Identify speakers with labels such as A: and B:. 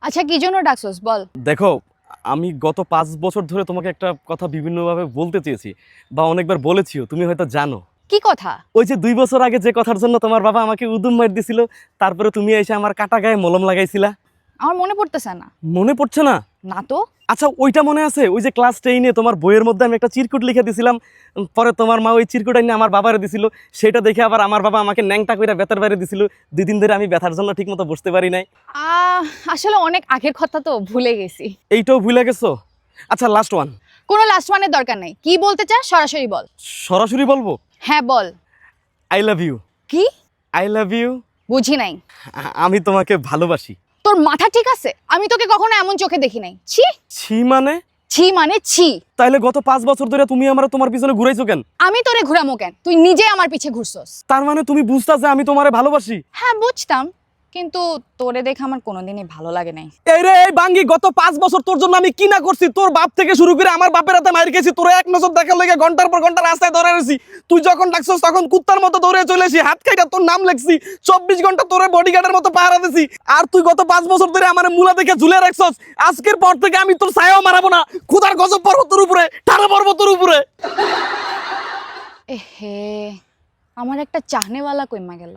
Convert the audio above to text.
A: আচ্ছা কি জন্য ডাকছস বল।
B: দেখো, আমি গত 5 বছর ধরে তোমাকে একটা কথা বিভিন্নভাবে বলতে চেয়েছি, বা অনেকবার বলেছিও, তুমি হয়তো জানো।
A: কি কথা?
B: ওই যে 2 বছর আগে যে কথার জন্য তোমার বাবা আমাকে উদুম মার দিছিল, তারপরে তুমি এসে আমার কাটা গায়ে মলম লাগাইছিলা।
A: আমার মনে পড়তেছে না।
B: মনে পড়ছে না?
A: না তো।
B: আচ্ছা, ওইটা মনে আছে? ওই যে ক্লাস 10-এ তোমার বইয়ের মধ্যে আমি একটা চিরকুট লিখে দিছিলাম, পরে তোমার মা ওই চিরকুটটা নিয়ে আমার বাবারে দিছিল। সেটা দেখে আবার আমার বাবা আমাকে ন্যাংটা কইরা বেতার বাইরে দিছিল। 2 দিন ধরে আমি ব্যথার জন্য ঠিকমতো বসতে পারি নাই।
A: আসলে অনেক আগের কথা তো ভুলে গেছি।
B: এইটাও ভুলে গেছো? আচ্ছা, লাস্ট ওয়ান।
A: কোনো লাস্ট ওয়ানের দরকার নাই, কি বলতে চাস সরাসরি বল।
B: সরাসরি বলবো?
A: হ্যাঁ বল।
B: I love you.
A: কি?
B: I love you.
A: বুঝি নাই।
B: আমি তোমাকে ভালোবাসি।
A: তোর মাথা ঠিক আছে? আমি তোকে কখনো এমন চোখে দেখি নাই। ছি।
B: ছি মানে?
A: ছি মানে ছি।
B: তাইলে গত 5 বছর ধরে তুমি আমার তোমার পিছনে ঘুরাইছো কেন?
A: আমি তোরে ঘুরামো কেন? তুই নিজে আমার পিছে ঘুরছস।
B: তার মানে তুমি বুঝতা যে আমি তোমারে ভালোবাসি?
A: হ্যাঁ বুঝতাম, কিন্তু তোরে দেখে আমার কোনোদিনই ভালো লাগে নাই।
B: এই রে এই বাঙ্গি, গত 5 বছর তোর জন্য আমি কি না করছি! তোর বাপ থেকে শুরু করে আমার বাপের হাতে মার খেয়েছি, তোর এক নজর দেখার লেগে ঘন্টার পর ঘন্টা রাস্তায় দৌড়ে রয়েছি। তুই যখন ডাকছস তখন কুত্তার মতো দৌড়ে চলে এসি, হাত খাইটা তোর নাম লেখছি, 24 ঘন্টা তোরে বডিগার্ডের মতো পাহারা দিছি। আর তুই গত 5 বছর ধরে আমার মূলা দেখে ঝুলে রাখছস। আজকের পর থেকে আমি তোর ছায়াও মারাবো না। খুদার গজব পর্বতের উপরে, ঠাড়া পর্বতের উপরে।
A: এহে, আমার একটা চাহনেওয়ালা কইমা গেল।